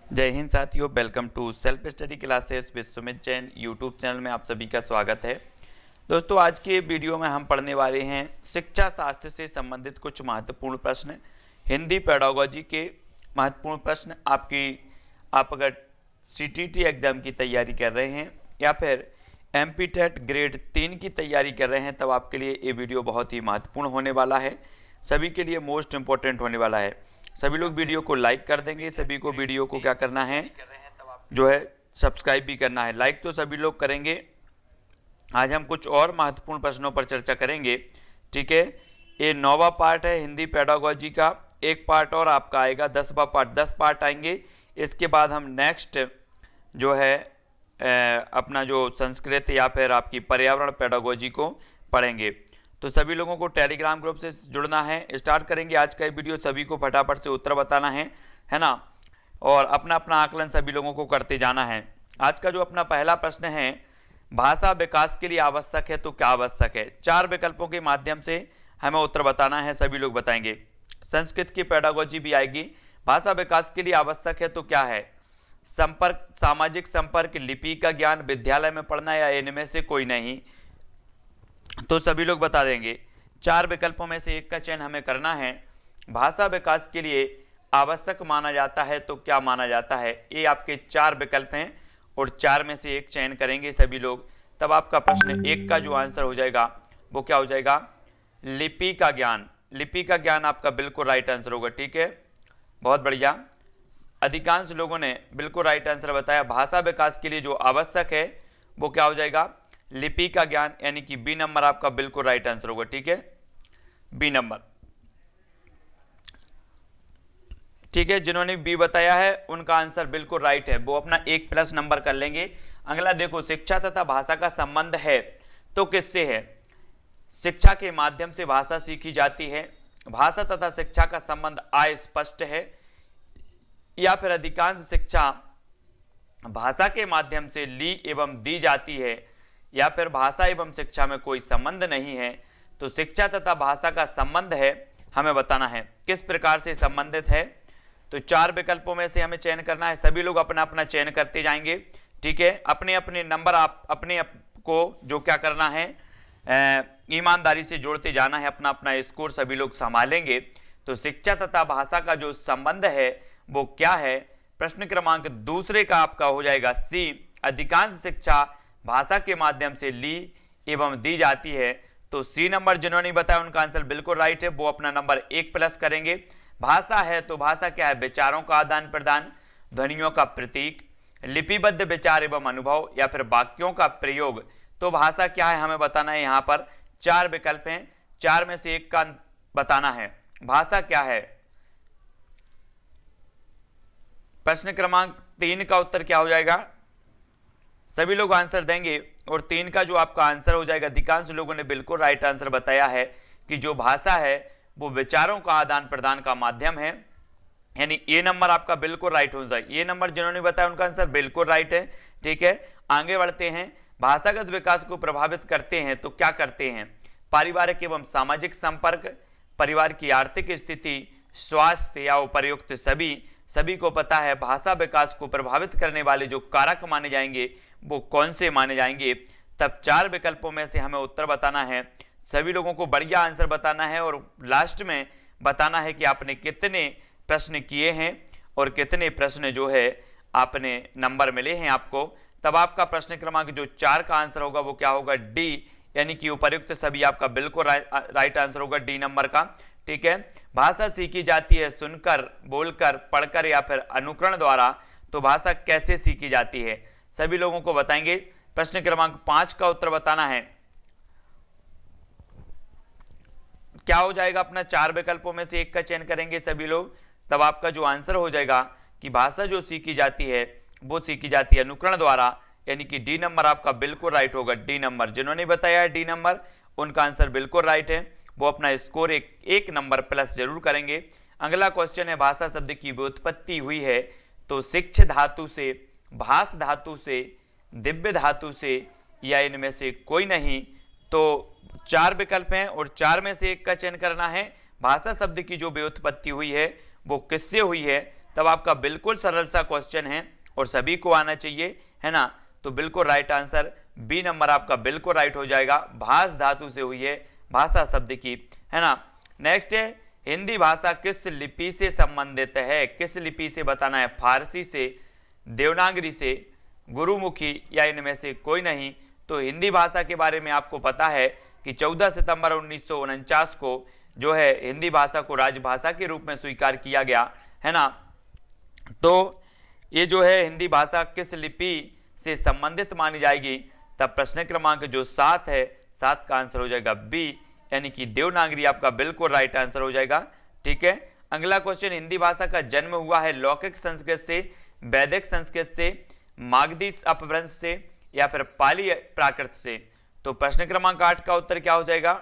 जय हिंद साथियों, welcome to self study classes with Sumit Jain YouTube channel में आप सभी का स्वागत है। दोस्तों, आज के वीडियो में हम पढ़ने वाले हैं शिक्षा शास्त्र से संबंधित कुछ महत्वपूर्ण प्रश्न, हिंदी पेडागोजी के महत्वपूर्ण प्रश्न। आप अगर सीटीटी एग्जाम की तैयारी कर रहे हैं या फिर एमपीटेट ग्रेड 3 की तैयारी कर रहे हैं, तब आपके लिए ये वीडियो बहुत ही महत्वपूर्ण होने वाला है, सभी के लिए मोस्ट इम्पोर्टेंट होने वाला है। सभी लोग वीडियो को लाइक कर देंगे, सभी को वीडियो को क्या करना है जो है सब्सक्राइब भी करना है। लाइक तो सभी लोग करेंगे। आज हम कुछ और महत्वपूर्ण प्रश्नों पर चर्चा करेंगे, ठीक है। ये 9वां पार्ट है हिंदी पेडागोजी का, एक पार्ट और आपका आएगा 10वां पार्ट, 10 पार्ट आएंगे। इसके बाद हम नेक्स्ट जो है अपना जो संस्कृत या फिर आपकी पर्यावरण पेडागोजी को पढ़ेंगे। तो सभी लोगों को टेलीग्राम ग्रुप से जुड़ना है। स्टार्ट करेंगे आज का ये वीडियो, सभी को फटाफट से उत्तर बताना है ना, और अपना अपना आकलन सभी लोगों को करते जाना है। आज का जो अपना पहला प्रश्न है, भाषा विकास के लिए आवश्यक है तो क्या आवश्यक है। 4 विकल्पों के माध्यम से हमें उत्तर बताना है, सभी लोग बताएंगे। संस्कृत की पेडागोजी भी आएगी। भाषा विकास के लिए आवश्यक है तो क्या है। संपर्क, सामाजिक संपर्क, लिपि का ज्ञान, विद्यालय में पढ़ना या इनमें से कोई नहीं। तो सभी लोग बता देंगे। 4 विकल्पों में से एक का चयन हमें करना है। भाषा विकास के लिए आवश्यक माना जाता है तो क्या माना जाता है। ये आपके 4 विकल्प हैं और 4 में से एक चयन करेंगे सभी लोग। तब आपका प्रश्न 1 का जो आंसर हो जाएगा वो क्या हो जाएगा, लिपि का ज्ञान। लिपि का ज्ञान आपका बिल्कुल राइट आंसर होगा, ठीक है, बहुत बढ़िया। अधिकांश लोगों ने बिल्कुल राइट आंसर बताया। भाषा विकास के लिए जो आवश्यक है वो क्या हो जाएगा, लिपि का ज्ञान, यानी कि बी नंबर आपका बिल्कुल राइट आंसर होगा, ठीक है, बी नंबर, ठीक है। जिन्होंने बी बताया है उनका आंसर बिल्कुल राइट है, वो अपना 1+ नंबर कर लेंगे। अगला देखो, शिक्षा तथा भाषा का संबंध है तो किससे है। शिक्षा के माध्यम से भाषा सीखी जाती है। भाषा तथा शिक्षा का संबंध अस्पष्ट है, या फिर अधिकांश शिक्षा भाषा के माध्यम से ली एवं दी जाती है, या फिर भाषा एवं शिक्षा में कोई संबंध नहीं है। तो शिक्षा तथा भाषा का संबंध है, हमें बताना है किस प्रकार से संबंधित है। तो 4 विकल्पों में से हमें चयन करना है। सभी लोग अपना अपना चयन करते जाएंगे, ठीक है। अपने अपने नंबर आप अपने को जो क्या करना है, ईमानदारी से जोड़ते जाना है, अपना अपना स्कोर सभी लोग संभालेंगे। तो शिक्षा तथा भाषा का जो संबंध है वो क्या है। प्रश्न क्रमांक दूसरे का आपका हो जाएगा सी, अधिकांश शिक्षा भाषा के माध्यम से ली एवं दी जाती है। तो सी नंबर जिन्होंने बताया उनका आंसर बिल्कुल राइट है, वो अपना नंबर 1+ करेंगे। भाषा है तो भाषा क्या है, विचारों का आदान प्रदान, ध्वनियों का प्रतीक, लिपिबद्ध विचार एवं अनुभव, या फिर वाक्यों का प्रयोग। तो भाषा क्या है हमें बताना है। यहाँ पर 4 विकल्प हैं, 4 में से एक का बताना है। भाषा क्या है। प्रश्न क्रमांक 3 का उत्तर क्या हो जाएगा, सभी लोग आंसर देंगे। और 3 का जो आपका आंसर हो जाएगा, अधिकांश लोगों ने बिल्कुल राइट आंसर बताया है कि जो भाषा है वो विचारों का आदान प्रदान का माध्यम है, यानी ये नंबर आपका बिल्कुल राइट हो जाए। ये नंबर जिन्होंने बताया उनका आंसर बिल्कुल राइट है, ठीक है। आगे बढ़ते हैं। भाषागत विकास को प्रभावित करते हैं तो क्या करते हैं। पारिवारिक एवं सामाजिक संपर्क, परिवार की आर्थिक स्थिति, स्वास्थ्य या उपर्युक्त सभी को पता है भाषा विकास को प्रभावित करने वाले जो कारक माने जाएंगे वो कौन से माने जाएंगे। तब 4 विकल्पों में से हमें उत्तर बताना है। सभी लोगों को बढ़िया आंसर बताना है और लास्ट में बताना है कि आपने कितने प्रश्न किए हैं और कितने प्रश्न जो है आपने नंबर मिले हैं आपको। तब आपका प्रश्न क्रमांक जो 4 का आंसर होगा वो क्या होगा, डी, यानी कि उपर्युक्त सभी आपका बिल्कुल राइट आंसर होगा, डी नंबर का, ठीक है। भाषा सीखी जाती है सुनकर, बोलकर, पढ़कर या फिर अनुकरण द्वारा। तो भाषा कैसे सीखी जाती है सभी लोगों को बताएंगे। प्रश्न क्रमांक 5 का उत्तर बताना है। क्या हो जाएगा अपना, 4 विकल्पों में से एक का चयन करेंगे सभी लोग। तब आपका जो आंसर हो जाएगा कि भाषा जो सीखी जाती है वो सीखी जाती है अनुकरण द्वारा, यानी कि डी नंबर आपका बिल्कुल राइट होगा, डी नंबर। जिन्होंने बताया है डी नंबर उनका आंसर बिल्कुल राइट है, वो अपना स्कोर एक नंबर प्लस जरूर करेंगे। अगला क्वेश्चन है, भाषा शब्द की व्युत्पत्ति हुई है तो शिक्ष धातु से, भाष धातु से, दिव्य धातु से, या इनमें से कोई नहीं। तो 4 विकल्प हैं और 4 में से एक का चयन करना है। भाषा शब्द की जो व्युत्पत्ति हुई है वो किससे हुई है। तब आपका बिल्कुल सरल सा क्वेश्चन है और सभी को आना चाहिए, है ना। तो बिल्कुल राइट आंसर बी नंबर आपका बिल्कुल राइट हो जाएगा। भाष धातु से हुई है भाषा शब्द की, है ना। नेक्स्ट है हिंदी भाषा किस लिपि से संबंधित है, किस लिपि से बताना है, फारसी से, देवनागरी से, गुरुमुखी या इनमें से कोई नहीं। तो हिंदी भाषा के बारे में आपको पता है कि 14 सितंबर 1949 को जो है हिंदी भाषा को राजभाषा के रूप में स्वीकार किया गया, है ना। तो ये जो है हिंदी भाषा किस लिपि से संबंधित मानी जाएगी, तब प्रश्न क्रमांक जो 7 है, 7 का आंसर हो जाएगा बी, यानी कि देवनागरी आपका बिल्कुल राइट आंसर हो जाएगा। ठीक है, अगला क्वेश्चन, हिंदी भाषा का जन्म हुआ है लौकिक संस्कृत से, वैदिक संस्कृत से, मागधी अपभ्रंश से या फिर पाली प्राकृत से। तो प्रश्न क्रमांक 8 का उत्तर क्या हो जाएगा,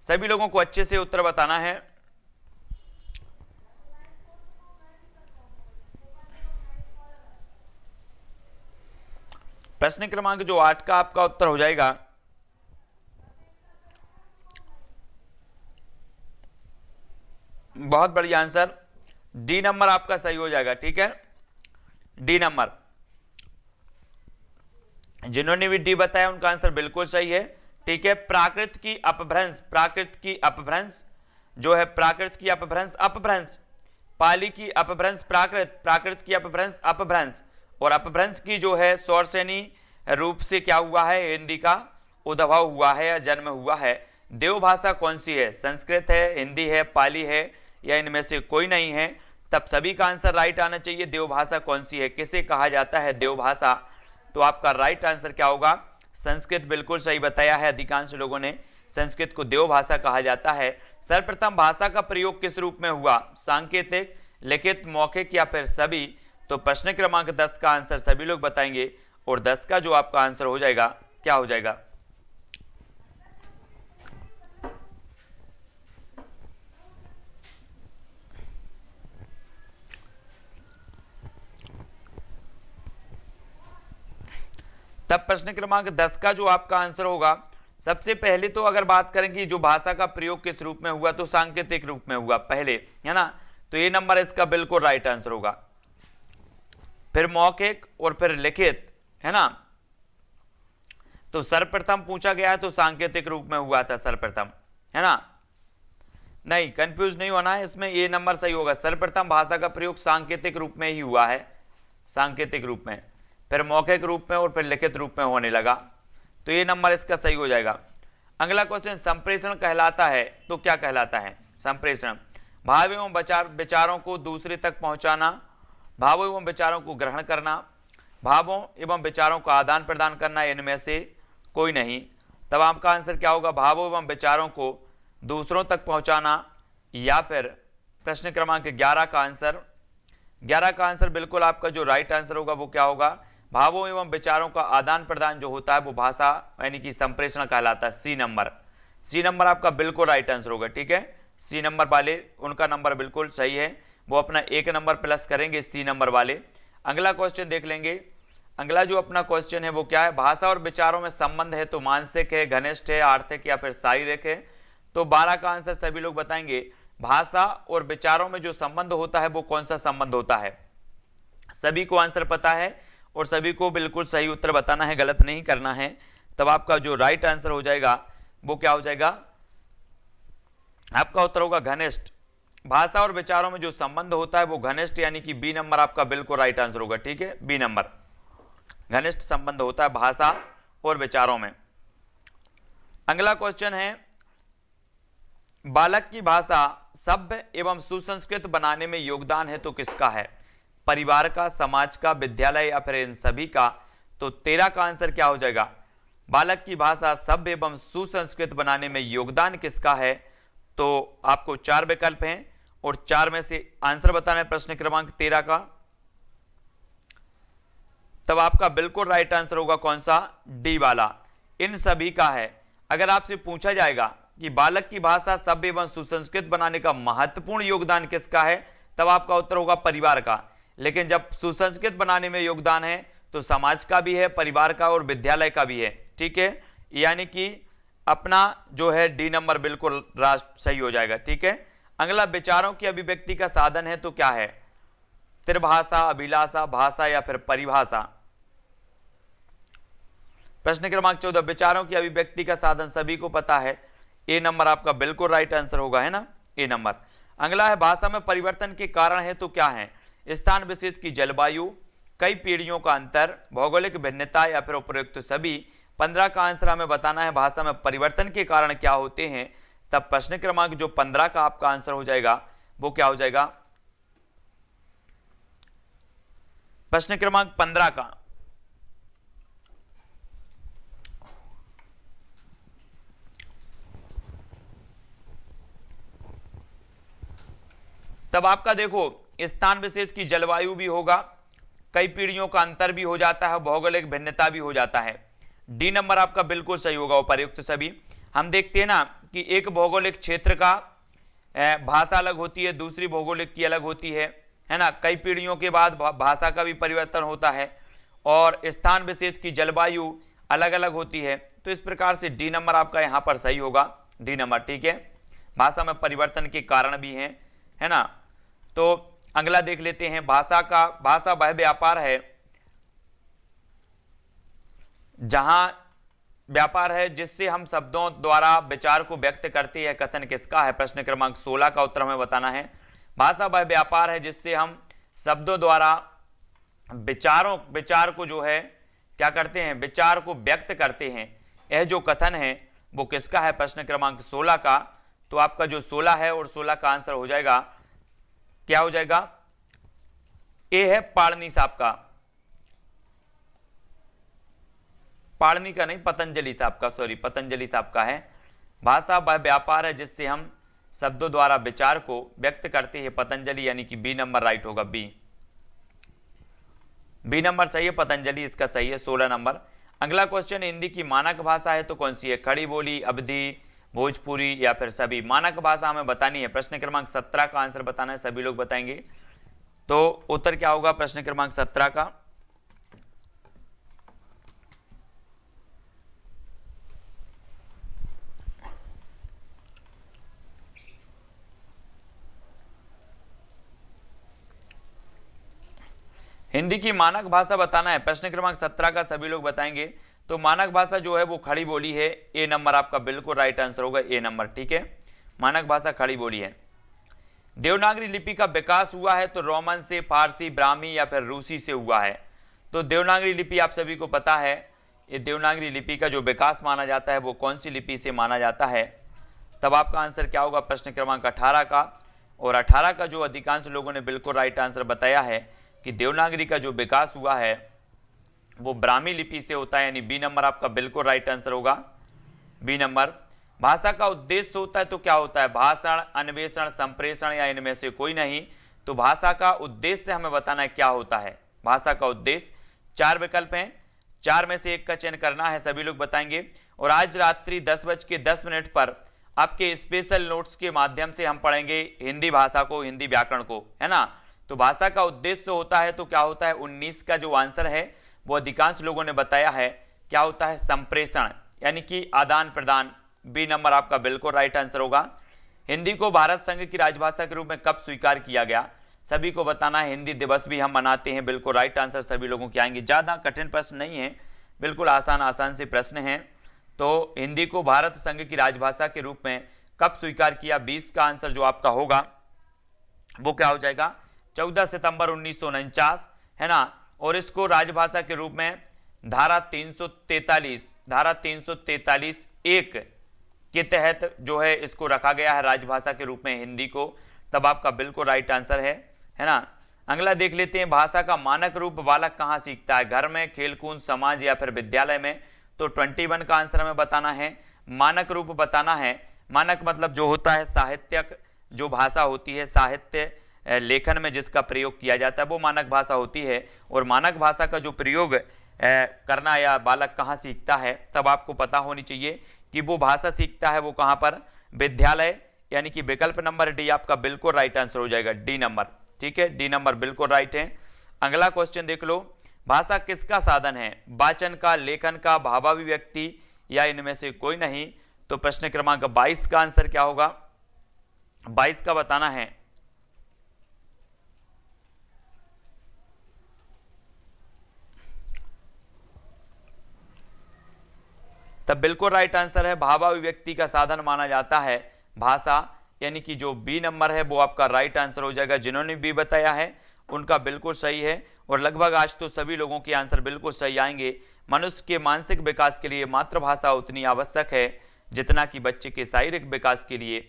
सभी लोगों को अच्छे से उत्तर बताना है। प्रश्न क्रमांक जो 8 का आपका उत्तर हो जाएगा बहुत बढ़िया आंसर, डी नंबर आपका सही हो जाएगा। ठीक है, डी नंबर, जिन्होंने भी डी बताया उनका आंसर बिल्कुल सही है। ठीक है, प्राकृत की अपभ्रंश, प्राकृत की अपभ्रंश जो है प्राकृत की अपभ्रंश अपभ्रंश, पाली की अपभ्रंश प्राकृत, प्राकृत की अपभ्रंश अपभ्रंश, और अपभ्रंश की जो है सौरसेनी रूप से क्या हुआ है, हिंदी का उद्भव हुआ है या जन्म हुआ है। देवभाषा कौन सी है, संस्कृत है, हिंदी है, पाली है या इनमें से कोई नहीं है, तब सभी का आंसर राइट आना चाहिए। देवभाषा कौन सी है, किसे कहा जाता है देवभाषा, तो आपका राइट आंसर क्या होगा, संस्कृत बिल्कुल सही बताया है अधिकांश लोगों ने, संस्कृत को देवभाषा कहा जाता है। सर्वप्रथम भाषा का प्रयोग किस रूप में हुआ, सांकेतिक, लिखित, मौखिक या फिर सभी। तो प्रश्न क्रमांक 10 का आंसर सभी लोग बताएंगे और 10 का जो आपका आंसर हो जाएगा क्या हो जाएगा, तब प्रश्न क्रमांक 10 का जो आपका आंसर होगा, सबसे पहले तो अगर बात करें कि जो भाषा का प्रयोग किस रूप में हुआ, तो सांकेतिक रूप में हुआ पहले, है ना। तो ये नंबर इसका बिल्कुल राइट आंसर होगा। फिर मौखिक और फिर लिखित, है ना। तो सर्वप्रथम पूछा गया है तो सांकेतिक रूप में हुआ था सर्वप्रथम, है ना। नहीं, कंफ्यूज नहीं होना है इसमें, ये नंबर सही होगा। सर्वप्रथम भाषा का प्रयोग सांकेतिक रूप में ही हुआ है, सांकेतिक रूप में, फिर मौखिक रूप में और फिर लिखित रूप में होने लगा। तो ये नंबर इसका सही हो जाएगा। अगला क्वेश्चन, संप्रेषण कहलाता है तो क्या कहलाता है, संप्रेषण, भाव एवं विचारों को दूसरे तक पहुंचाना, भावों एवं विचारों को ग्रहण करना, भावों एवं विचारों का आदान प्रदान करना, इनमें से कोई नहीं। तब आपका आंसर क्या होगा, भावों एवं विचारों को दूसरों तक पहुंचाना, या फिर प्रश्न क्रमांक 11 का आंसर, 11 का आंसर बिल्कुल आपका जो राइट आंसर होगा वो क्या होगा, भावों एवं विचारों का आदान प्रदान जो होता है वो भाषा यानी कि संप्रेषण कहलाता है। सी नंबर, सी नंबर आपका बिल्कुल राइट आंसर होगा। ठीक है, सी नंबर वाले उनका नंबर बिल्कुल सही है, वो अपना 1 नंबर प्लस करेंगे सी नंबर वाले। अगला क्वेश्चन देख लेंगे। अगला जो अपना क्वेश्चन है वो क्या है, भाषा और विचारों में संबंध है तो मानसिक है, घनिष्ठ है, आर्थिक या फिर शारीरिक है। तो 12 का आंसर सभी लोग बताएंगे, भाषा और विचारों में जो संबंध होता है वो कौन सा संबंध होता है। सभी को आंसर पता है और सभी को बिल्कुल सही उत्तर बताना है, गलत नहीं करना है। तब आपका जो राइट आंसर हो जाएगा वो क्या हो जाएगा, आपका उत्तर होगा घनिष्ठ। भाषा और विचारों में जो संबंध होता है वो घनिष्ठ, यानी कि बी नंबर आपका बिल्कुल राइट आंसर होगा। ठीक है, बी नंबर, घनिष्ठ संबंध होता है भाषा और विचारों में। अगला क्वेश्चन है, बालक की भाषा सभ्य एवं सुसंस्कृत बनाने में योगदान है तो किसका है, परिवार का, समाज का, विद्यालय या फिर इन सभी का। तो 13 का आंसर क्या हो जाएगा, बालक की भाषा सभ्य एवं सुसंस्कृत बनाने में योगदान किसका है। तो आपको 4 विकल्प हैं और 4 में से आंसर बताना है प्रश्न क्रमांक 13 का। तब आपका बिल्कुल राइट आंसर होगा कौन सा, डी वाला, इन सभी का है। अगर आपसे पूछा जाएगा कि बालक की भाषा सभ्य एवं सुसंस्कृत बनाने का महत्वपूर्ण योगदान किसका है, तब आपका उत्तर होगा परिवार का। लेकिन जब सुसंस्कृत बनाने में योगदान है तो समाज का भी है, परिवार का और विद्यालय का भी है। ठीक है, यानी कि अपना जो है डी नंबर बिल्कुल सही हो जाएगा। ठीक है, अगला, विचारों की अभिव्यक्ति का साधन है तो क्या है, त्रिभाषा, अभिलाषा, भाषा या फिर परिभाषा। प्रश्न क्रमांक 14, विचारों की अभिव्यक्ति का साधन सभी को पता है। ए नंबर आपका बिल्कुल राइट आंसर होगा, है ना, ए नंबर। अगला है भाषा में परिवर्तन के कारण है तो क्या है? स्थान विशेष की जलवायु, कई पीढ़ियों का अंतर, भौगोलिक भिन्नता या फिर उपयुक्त सभी। 15 का आंसर हमें बताना है भाषा में परिवर्तन के कारण क्या होते हैं। तब प्रश्न क्रमांक जो 15 का आपका आंसर हो जाएगा वो क्या हो जाएगा? प्रश्न क्रमांक 15 का तब आपका देखो स्थान विशेष की जलवायु भी होगा, कई पीढ़ियों का अंतर भी हो जाता है, भौगोलिक भिन्नता भी हो जाता है। डी नंबर आपका बिल्कुल सही होगा, उपर्युक्त सभी। हम देखते हैं ना कि एक भौगोलिक क्षेत्र का भाषा अलग होती है, दूसरी भौगोलिक की अलग होती है ना। कई पीढ़ियों के बाद भाषा का भी परिवर्तन होता है और स्थान विशेष की जलवायु अलग अलग होती है। तो इस प्रकार से डी नंबर आपका यहाँ पर सही होगा, डी नंबर, ठीक है। भाषा में परिवर्तन के कारण भी हैं, है ना। तो अगला देख लेते हैं, भाषा वह व्यापार है जहां व्यापार है जिससे हम शब्दों द्वारा विचार को व्यक्त करते हैं। कथन किसका है? प्रश्न क्रमांक 16 का उत्तर हमें बताना है। भाषा वह व्यापार है जिससे हम शब्दों द्वारा विचार को जो है क्या करते हैं? विचार को व्यक्त करते हैं। यह जो कथन है वो किसका है? प्रश्न क्रमांक 16 का। तो आपका जो 16 है और 16 का आंसर हो जाएगा, क्या हो जाएगा? ए है पाणिनि साहब का, पाणिनि का नहीं, पतंजलि साहब का, सॉरी, पतंजलि साहब का है। भाषा वह व्यापार है जिससे हम शब्दों द्वारा विचार को व्यक्त करते हैं, पतंजलि, यानी कि बी नंबर राइट होगा, बी नंबर सही है, पतंजलि इसका सही है, 16 नंबर। अगला क्वेश्चन, हिंदी की मानक भाषा है तो कौन सी है? खड़ी बोली, अवधी, भोजपुरी या फिर सभी। मानक भाषा हमें बतानी है। प्रश्न क्रमांक 17 का आंसर बताना है, सभी लोग बताएंगे। तो उत्तर क्या होगा प्रश्न क्रमांक 17 का? हिंदी की मानक भाषा बताना है। प्रश्न क्रमांक 17 का सभी लोग बताएंगे। तो मानक भाषा जो है वो खड़ी बोली है। ए नंबर आपका बिल्कुल राइट आंसर होगा, ए नंबर, ठीक है। मानक भाषा खड़ी बोली है। देवनागरी लिपि का विकास हुआ है तो रोमन से, फारसी, ब्राह्मी या फिर रूसी से हुआ है। तो देवनागरी लिपि आप सभी को पता है, ये देवनागरी लिपि का जो विकास माना जाता है वो कौन सी लिपि से माना जाता है? तब आपका आंसर क्या होगा प्रश्न क्रमांक 18 का। और 18 का जो अधिकांश लोगों ने बिल्कुल राइट आंसर बताया है कि देवनागरी का जो विकास हुआ है वो ब्राह्मी लिपि से होता है, यानी बी नंबर आपका बिल्कुल राइट आंसर होगा, बी नंबर। भाषा का उद्देश्य होता है तो क्या होता है? भाषण, अन्वेषण, संप्रेषण या इनमें से कोई नहीं। तो भाषा का उद्देश्य हमें बताना है क्या होता है। भाषा का उद्देश्य 4 विकल्प हैं, 4 में से एक का चयन करना है, सभी लोग बताएंगे। और आज रात्रि 10:10 पर आपके स्पेशल नोट्स के माध्यम से हम पढ़ेंगे हिंदी भाषा को, हिंदी व्याकरण को, है ना। तो भाषा का उद्देश्य होता है तो क्या होता है? 19 का जो आंसर है वो अधिकांश लोगों ने बताया है, क्या होता है? संप्रेषण, यानी कि आदान प्रदान, बी नंबर आपका बिल्कुल राइट आंसर होगा। हिंदी को भारत संघ की राजभाषा के रूप में कब स्वीकार किया गया? सभी को बताना है। हिंदी दिवस भी हम मनाते हैं, बिल्कुल राइट आंसर सभी लोगों के आएंगे। ज़्यादा कठिन प्रश्न नहीं है, बिल्कुल आसान से प्रश्न हैं। तो हिंदी को भारत संघ की राजभाषा के रूप में कब स्वीकार किया? 20 का आंसर जो आपका होगा वो क्या हो जाएगा? 14 सितंबर 1949, है ना। और इसको राजभाषा के रूप में धारा 343(1) के तहत जो है इसको रखा गया है राजभाषा के रूप में हिंदी को। तब आपका बिल्कुल राइट आंसर है ना। अगला देख लेते हैं, भाषा का मानक रूप बालक कहाँ सीखता है? घर में, खेलकूद, समाज या फिर विद्यालय में। तो 21 का आंसर हमें बताना है, मानक रूप बताना है। मानक मतलब जो होता है साहित्यक जो भाषा होती है, साहित्य लेखन में जिसका प्रयोग किया जाता है वो मानक भाषा होती है। और मानक भाषा का जो प्रयोग करना या बालक कहाँ सीखता है, तब आपको पता होनी चाहिए कि वो भाषा सीखता है वो कहाँ पर? विद्यालय, यानी कि विकल्प नंबर डी आपका बिल्कुल राइट आंसर हो जाएगा, डी नंबर, ठीक है, डी नंबर बिल्कुल राइट है। अगला क्वेश्चन देख लो, भाषा किसका साधन है? वाचन का, लेखन का, भावाभिव्यक्ति या इनमें से कोई नहीं। तो प्रश्न क्रमांक 22 का आंसर क्या होगा? 22 का बताना है। तब बिल्कुल राइट आंसर है भावाभिव्यक्ति का साधन माना जाता है भाषा, यानी कि जो बी नंबर है वो आपका राइट आंसर हो जाएगा। जिन्होंने बी बताया है उनका बिल्कुल सही है, और लगभग आज तो सभी लोगों के आंसर बिल्कुल सही आएंगे। मनुष्य के मानसिक विकास के लिए मातृभाषा उतनी आवश्यक है जितना कि बच्चे के शारीरिक विकास के लिए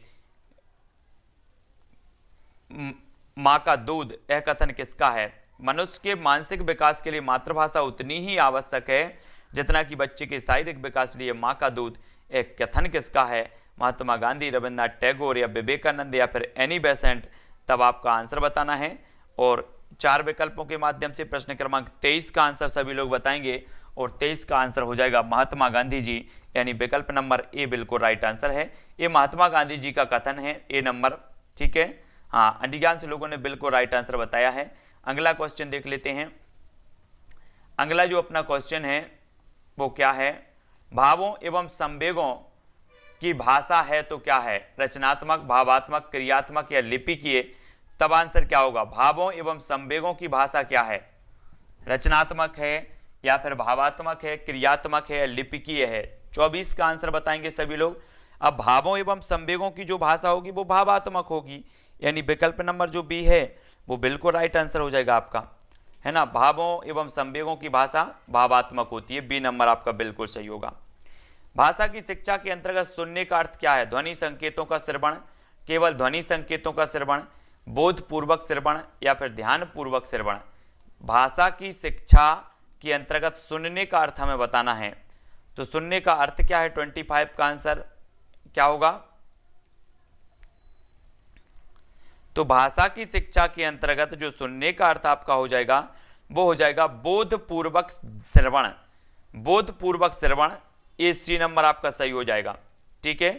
माँ का दूध। यह कथन किसका है? मनुष्य के मानसिक विकास के लिए मातृभाषा उतनी ही आवश्यक है जितना कि बच्चे के शारीरिक विकास के लिए माँ का दूध। एक कथन किसका है? महात्मा गांधी, रविन्द्रनाथ टैगोर या विवेकानंद या फिर एनी बेसेंट। तब आपका आंसर बताना है, और 4 विकल्पों के माध्यम से प्रश्न क्रमांक 23 का आंसर सभी लोग बताएंगे, और 23 का आंसर हो जाएगा महात्मा गांधी जी, यानी विकल्प नंबर ए बिल्कुल राइट आंसर है। ये महात्मा गांधी जी का कथन है, ए नंबर, ठीक है। हाँ, अधिकांश लोगों ने बिल्कुल राइट आंसर बताया है। अगला क्वेश्चन देख लेते हैं। अगला जो अपना क्वेश्चन है वो क्या है? भावों एवं संवेगों की भाषा है तो क्या है? रचनात्मक, भावात्मक, क्रियात्मक या लिपिकीय? तब आंसर क्या होगा? भावों एवं संवेगों की भाषा क्या है? रचनात्मक है या फिर भावात्मक है, क्रियात्मक है या लिपिकीय है? 24 का आंसर बताएंगे सभी लोग। अब भावों एवं संवेगों की जो भाषा होगी वो भावात्मक होगी, यानी विकल्प नंबर जो बी है वो बिल्कुल राइट आंसर हो जाएगा आपका, है ना। भावों एवं संवेगों की भाषा भावात्मक होती है, बी नंबर आपका बिल्कुल सही होगा। भाषा की शिक्षा के अंतर्गत सुनने का अर्थ क्या है? ध्वनि संकेतों का श्रवण, केवल ध्वनि संकेतों का श्रवण, बोधपूर्वक श्रवण या फिर ध्यानपूर्वक श्रवण? भाषा की शिक्षा के अंतर्गत सुनने का अर्थ हमें बताना है, तो सुनने का अर्थ क्या है? 25 का आंसर क्या होगा? तो भाषा की शिक्षा के अंतर्गत जो सुनने का अर्थ आपका हो जाएगा वो हो जाएगा बोधपूर्वक श्रवण। बोधपूर्वक श्रवण, ये सी नंबर आपका सही हो जाएगा, ठीक है।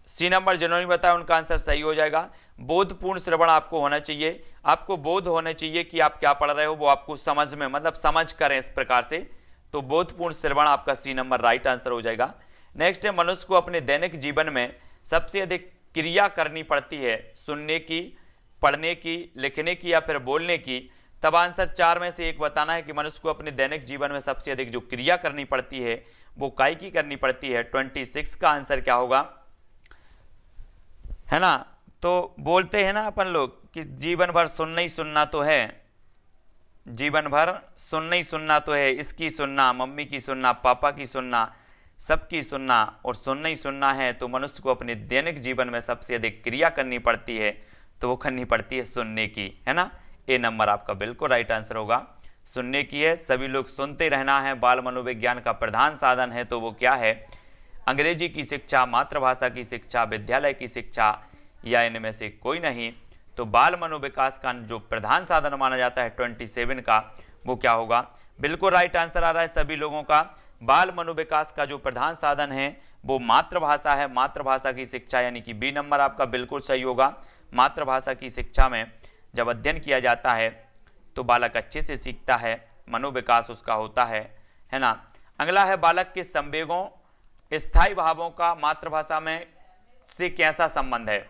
सी नंबर जिन्होंने बताया उनका आंसर सही हो जाएगा। बोधपूर्ण श्रवण आपको होना चाहिए, आपको बोध होना चाहिए कि आप क्या पढ़ रहे हो, वो आपको समझ में, मतलब समझ करें इस प्रकार से। तो बोधपूर्ण श्रवण आपका सी नंबर राइट आंसर हो जाएगा। नेक्स्ट है, मनुष्य को अपने दैनिक जीवन में सबसे अधिक क्रिया करनी पड़ती है, सुनने की, पढ़ने की, लिखने की या फिर बोलने की? तब आंसर 4 में से एक बताना है कि मनुष्य को अपने दैनिक जीवन में सबसे अधिक जो क्रिया करनी पड़ती है वो काय की करनी पड़ती है? 26 का आंसर क्या होगा, है ना। तो बोलते हैं ना अपन लोग कि जीवन भर सुनना ही सुनना तो है, जीवन भर सुनना ही सुनना तो है, इसकी सुनना, मम्मी की सुनना, पापा की सुनना, सबकी सुनना, और सुनना ही सुनना है। तो मनुष्य को अपने दैनिक जीवन में सबसे अधिक क्रिया करनी पड़ती है, तो वो करनी पड़ती है सुनने की, है ना। ए नंबर आपका बिल्कुल राइट आंसर होगा, सुनने की है। सभी लोग सुनते रहना है, बाल मनोविज्ञान का प्रधान साधन है, तो वो क्या है? अंग्रेजी की शिक्षा, मातृभाषा की शिक्षा, विद्यालय की शिक्षा, या इनमें से कोई नहीं? तो बाल मनोविकास का जो प्रधान साधन माना जाता है 27 का, वो क्या होगा? बिल्कुल राइट आंसर आ रहा है सभी लोगों का। बाल मनोविकास का जो प्रधान साधन है वो मातृभाषा है, मातृभाषा की शिक्षा, यानी कि बी नंबर आपका बिल्कुल सही होगा। मातृभाषा की शिक्षा में जब अध्ययन किया जाता है तो बालक अच्छे से सीखता है, मनोविकास उसका होता है ना। अगला है, बालक के संवेगों, स्थायी भावों का मातृभाषा में से कैसा संबंध है?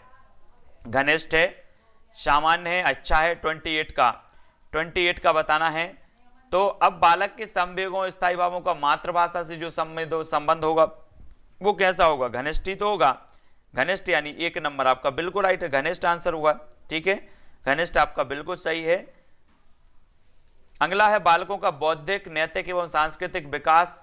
घनिष्ठ है, सामान्य है, अच्छा है? 28 का बताना है। तो अब बालक के संवेगों, स्थायी भावों का मातृभाषा से जो संबंध होगा वो कैसा होगा? घनिष्ठ ही तो होगा, घनिष्ठ, यानी 1 नंबर आपका बिल्कुल राइट है, घनिष्ठ आंसर होगा, ठीक है। घनिष्ठ आपका बिल्कुल सही है। अगला है, बालकों का बौद्धिक, नैतिक एवं सांस्कृतिक विकास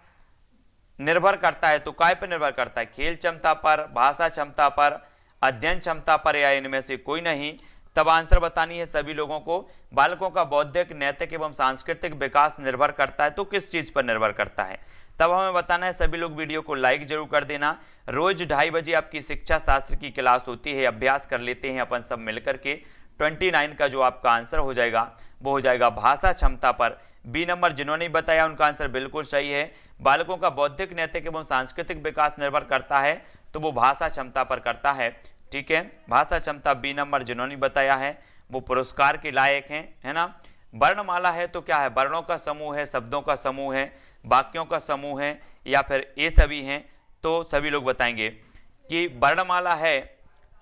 निर्भर करता है, तो काय पर निर्भर करता है? खेल क्षमता पर, भाषा क्षमता पर, अध्ययन क्षमता पर, या इनमें से कोई नहीं? तब आंसर बतानी है सभी लोगों को। बालकों का बौद्धिक, नैतिक एवं सांस्कृतिक विकास निर्भर करता है, तो किस चीज पर निर्भर करता है? तब हमें बताना है। सभी लोग वीडियो को लाइक जरूर कर देना। रोज 2:30 बजे आपकी शिक्षा शास्त्र की क्लास होती है, अभ्यास कर लेते हैं अपन सब मिलकर के। 29 का जो आपका आंसर हो जाएगा वो हो जाएगा भाषा क्षमता पर। बी नंबर जिन्होंने बताया उनका आंसर बिल्कुल सही है। बालकों का बौद्धिक, नैतिक एवं सांस्कृतिक विकास निर्भर करता है, तो वो भाषा क्षमता पर करता है, ठीक है। भाषा क्षमता बी नंबर जिन्होंने बताया है वो पुरस्कार के लायक हैं, है ना। वर्णमाला है तो क्या है? वर्णों का समूह है, शब्दों का समूह है, वाक्यों का समूह है, या फिर ये सभी हैं? तो सभी लोग बताएंगे कि वर्णमाला है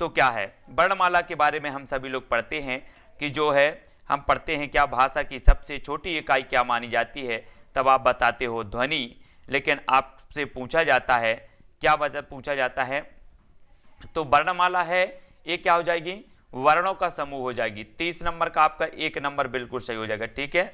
तो क्या है। वर्णमाला के बारे में हम सभी लोग पढ़ते हैं कि जो है हम पढ़ते हैं क्या, भाषा की सबसे छोटी इकाई क्या मानी जाती है? तब आप बताते हो ध्वनि। लेकिन आपसे पूछा जाता है, क्या वजह पूछा जाता है, तो वर्णमाला है, ये क्या हो जाएगी, वर्णों का समूह हो जाएगी। 30 नंबर का आपका 1 नंबर बिल्कुल सही हो जाएगा, ठीक है,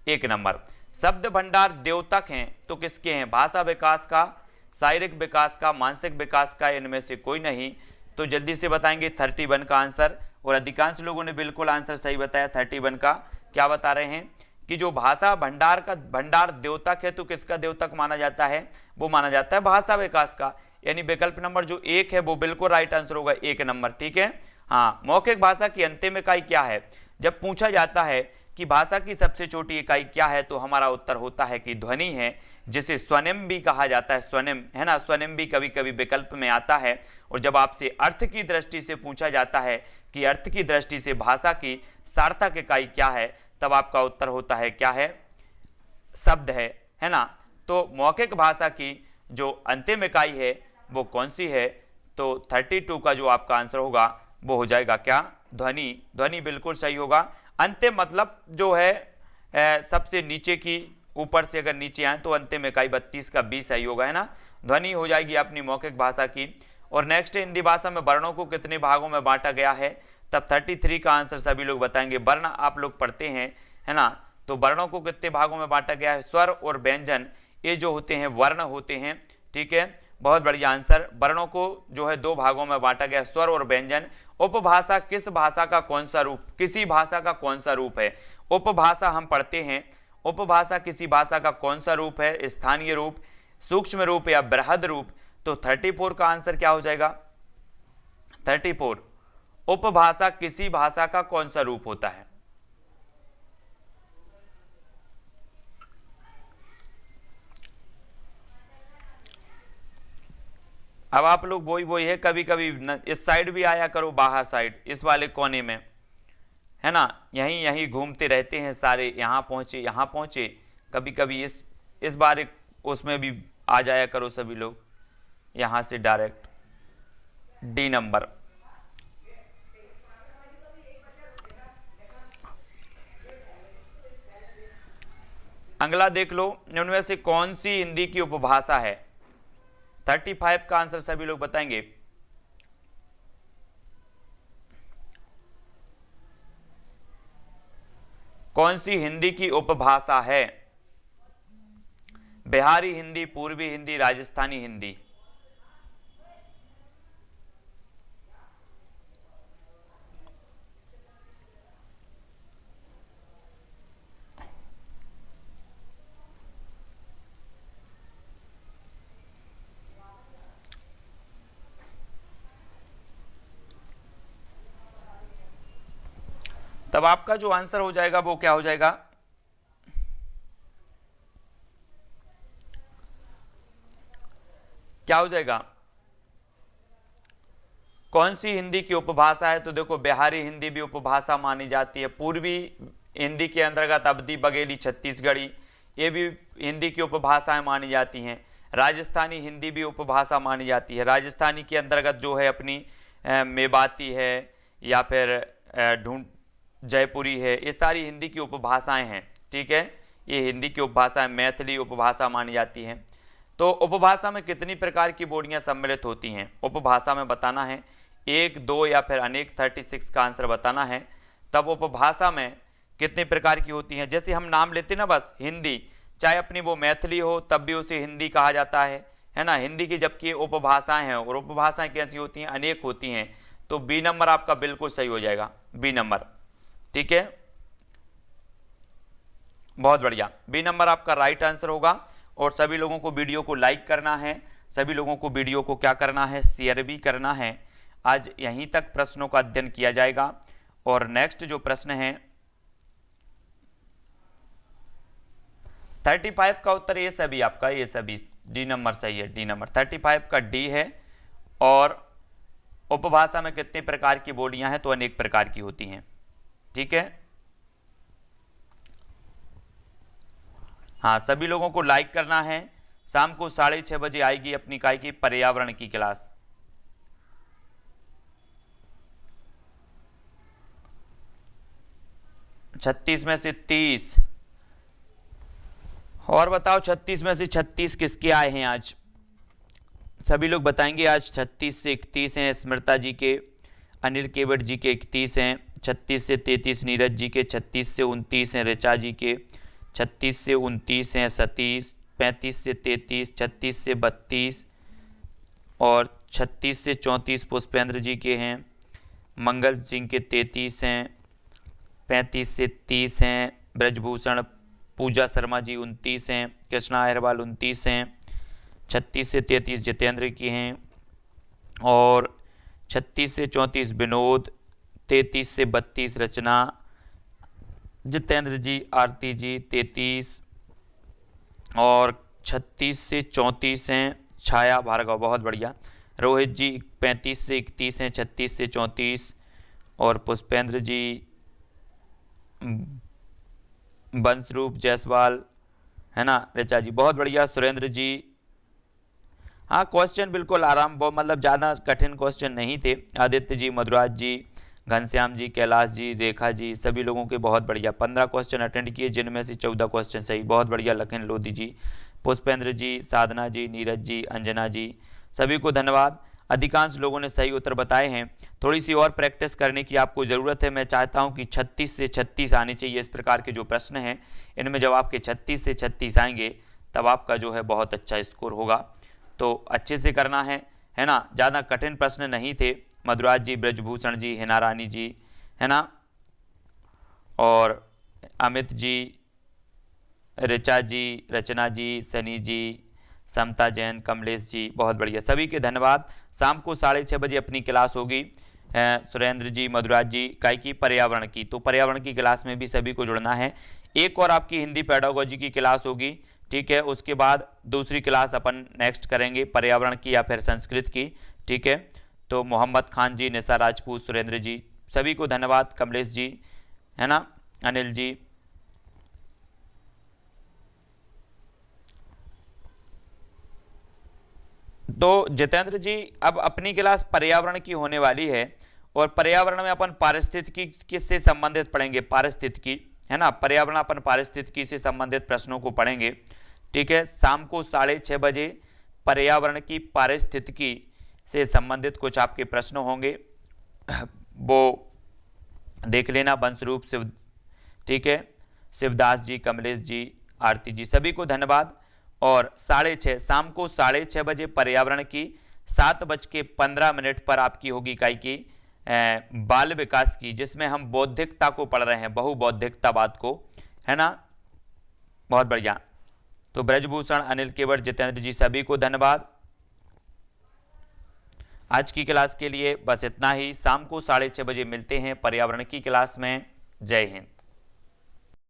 1 नंबर। शब्द भंडार द्योतक हैं तो किसके हैं, भाषा विकास का, शारीरिक विकास का, मानसिक विकास का, इनमें से कोई नहीं। तो जल्दी से बताएंगे 31 का आंसर, और अधिकांश लोगों ने बिल्कुल आंसर सही बताया 31 का। क्या बता रहे हैं कि जो भाषा भंडार का भंडार द्योतक है तो किसका द्योतक माना जाता है, वो माना जाता है भाषा विकास का, यानी विकल्प नंबर जो 1 है वो बिल्कुल राइट आंसर होगा, 1 नंबर, ठीक है। हाँ, मौखिक भाषा की अंतिम इकाई क्या है, जब पूछा जाता है कि भाषा की सबसे छोटी इकाई क्या है तो हमारा उत्तर होता है कि ध्वनि है, जिसे स्वनिम भी कहा जाता है, स्वनिम है ना, स्वनिम भी कभी कभी विकल्प में आता है। और जब आपसे अर्थ की दृष्टि से पूछा जाता है कि अर्थ की दृष्टि से भाषा की सार्थक इकाई क्या है, तब आपका उत्तर होता है क्या है, शब्द है ना। तो मौखिक भाषा की जो अंतिम इकाई है वो कौन सी है, तो 32 का जो आपका आंसर होगा वो हो जाएगा क्या, ध्वनि। ध्वनि बिल्कुल सही होगा। अंतिम मतलब जो है सबसे नीचे की, ऊपर से अगर नीचे आए तो अंतिम इकाई 32 का 20 सही होगा, है ना। ध्वनि हो जाएगी अपनी मौखिक भाषा की। और नेक्स्ट, हिंदी भाषा में वर्णों को कितने भागों में बांटा गया है, तब 33 का आंसर सभी लोग बताएंगे। वर्ण आप लोग पढ़ते हैं, है ना, तो वर्णों को कितने भागों में बांटा गया है, स्वर और व्यंजन, ये जो होते हैं वर्ण होते हैं, ठीक है, बहुत बढ़िया आंसर। वर्णों को जो है 2 भागों में बांटा गया, स्वर और व्यंजन। उपभाषा किस भाषा का कौन सा रूप, किसी भाषा का कौन सा रूप है, उपभाषा हम पढ़ते हैं, उपभाषा किसी भाषा का कौन सा रूप है, स्थानीय रूप, सूक्ष्म रूप या बृहद रूप। तो 34 का आंसर क्या हो जाएगा, 34, उपभाषा किसी भाषा का कौन सा रूप होता है। अब आप लोग वही है, कभी कभी इस साइड भी आया करो, बाहर साइड, इस वाले कोने में, है ना, यहीं घूमते रहते हैं सारे, यहाँ पहुंचे, कभी कभी इस बार उसमें भी आ जाया करो सभी लोग, यहाँ से डायरेक्ट। डी नंबर, अगला देख लो, उनमें से कौन सी हिंदी की उपभाषा है। 35 का आंसर सभी लोग बताएंगे। कौन सी हिंदी की उपभाषा है, बिहारी हिंदी, पूर्वी हिंदी, राजस्थानी हिंदी। तब आपका जो आंसर हो जाएगा वो क्या हो जाएगा, क्या हो जाएगा, कौन सी हिंदी की उपभाषा है। तो देखो, बिहारी हिंदी भी उपभाषा मानी जाती है, पूर्वी हिंदी के अंतर्गत अवधी, बघेली, छत्तीसगढ़ी, ये भी हिंदी की उपभाषाएं मानी जाती हैं। राजस्थानी हिंदी भी उपभाषा मानी जाती है। राजस्थानी के अंतर्गत जो है अपनी मेवाती है, या फिर ढूंढ जयपुरी है, ये सारी हिंदी की उपभाषाएं हैं, ठीक है, ये हिंदी की उपभाषाएं, मैथिली उपभाषा मानी जाती हैं। तो उपभाषा में कितनी प्रकार की बोलियां सम्मिलित होती हैं, उपभाषा में बताना है, 1, 2 या फिर अनेक। 36 का आंसर बताना है। तब उपभाषा में कितने प्रकार की होती हैं, जैसे हम नाम लेते ना बस, हिंदी, चाहे अपनी वो मैथिली हो तब भी उसे हिंदी कहा जाता है ना, हिंदी की जबकि उपभाषाएं हैं, और उपभाषाएं कैसी होती हैं, अनेक होती हैं। तो बी नंबर आपका बिल्कुल सही हो जाएगा, बी नंबर, ठीक है, बहुत बढ़िया, बी नंबर आपका राइट आंसर होगा। और सभी लोगों को वीडियो को लाइक करना है, सभी लोगों को वीडियो को क्या करना है, शेयर भी करना है। आज यहीं तक प्रश्नों का अध्ययन किया जाएगा। और नेक्स्ट जो प्रश्न है 35 का उत्तर ये सभी आपका, ये सभी डी नंबर सही है, डी नंबर 35 का डी है। और उपभाषा में कितने प्रकार की बोलियां हैं, तो अनेक प्रकार की होती हैं, ठीक है। हाँ, सभी लोगों को लाइक करना है। शाम को 6:30 बजे आएगी अपनी इकाई की पर्यावरण की क्लास। छत्तीस में से 30 और बताओ 36 में से 36 किसके आए हैं आज? सभी लोग बताएंगे। आज 36 से 31 हैं स्मृता जी के, अनिल केवट जी के 31 हैं, 36 से 33 नीरज जी के, 36 से 29 हैं ऋचा जी के, 36 से 29 हैं सतीश, 35 से 33, 36 से 32 और 36 से 34 पुष्पेंद्र जी के हैं, मंगल सिंह के 33 हैं, 35 से 30 हैं ब्रजभूषण, पूजा शर्मा जी 29 हैं, कृष्णा अहरवाल 29 हैं, 36 से 33 जितेंद्र की हैं और 36 से 34 विनोद, 33 से 32 रचना, जितेंद्र जी, आरती जी 33 और 36 से 34 हैं छाया भार्गव, बहुत बढ़िया। रोहित जी 35 से 31 हैं, 36 से 34 और पुष्पेंद्र जी, बंसरूप जायसवाल, है ना, ऋचा जी, बहुत बढ़िया। सुरेंद्र जी, हाँ क्वेश्चन बिल्कुल आराम, बहुत मतलब ज़्यादा कठिन क्वेश्चन नहीं थे। आदित्य जी, मधुराज जी, घनश्याम जी, कैलाश जी, रेखा जी, सभी लोगों के बहुत बढ़िया। 15 क्वेश्चन अटेंड किए जिनमें से 14 क्वेश्चन सही, बहुत बढ़िया। लखन लोधी जी, पुष्पेंद्र जी, साधना जी, नीरज जी, अंजना जी, सभी को धन्यवाद। अधिकांश लोगों ने सही उत्तर बताए हैं। थोड़ी सी और प्रैक्टिस करने की आपको ज़रूरत है। मैं चाहता हूं कि 36 से 36 आने चाहिए। इस प्रकार के जो प्रश्न हैं इनमें जब आपके 36 से 36 आएंगे तब आपका जो है बहुत अच्छा स्कोर होगा। तो अच्छे से करना है ना। ज़्यादा कठिन प्रश्न नहीं थे। मधुराज जी, ब्रजभूषण जी, हिना रानी जी, है ना, और अमित जी, ऋचा जी, रचना जी, सनी जी, समता जैन, कमलेश जी, बहुत बढ़िया, सभी के धन्यवाद। शाम को 6:30 बजे अपनी क्लास होगी। सुरेंद्र जी, मधुराज जी, काय की पर्यावरण की, तो पर्यावरण की क्लास में भी सभी को जुड़ना है। एक और आपकी हिंदी पेडागोजी की क्लास होगी, ठीक है। उसके बाद दूसरी क्लास अपन नेक्स्ट करेंगे पर्यावरण की या फिर संस्कृत की, ठीक है। तो मोहम्मद खान जी, निशा राजपूत, सुरेंद्र जी, सभी को धन्यवाद। कमलेश जी, है ना, अनिल जी, तो जितेंद्र जी अब अपनी क्लास पर्यावरण की होने वाली है और पर्यावरण में अपन पारिस्थितिकी किससे संबंधित पढ़ेंगे? पारिस्थितिकी, है ना, पर्यावरण अपन पारिस्थितिकी से संबंधित प्रश्नों को पढ़ेंगे, ठीक है। शाम को 6:30 बजे पर्यावरण की पारिस्थितिकी से संबंधित कुछ आपके प्रश्न होंगे, वो देख लेना। बंसरूप शिव, ठीक है, शिवदास जी, कमलेश जी, आरती जी, सभी को धन्यवाद। और 6:30 शाम को 6:30 बजे पर्यावरण की 7:15 पर आपकी होगी इकाई की बाल विकास की, जिसमें हम बौद्धिकता को पढ़ रहे हैं, बहुबौद्धिकतावाद को, है ना, बहुत बढ़िया। तो ब्रजभूषण, अनिल केवट, जितेंद्र जी, सभी को धन्यवाद। आज की क्लास के लिए बस इतना ही। शाम को 6:30 बजे मिलते हैं पर्यावरण की क्लास में। जय हिंद।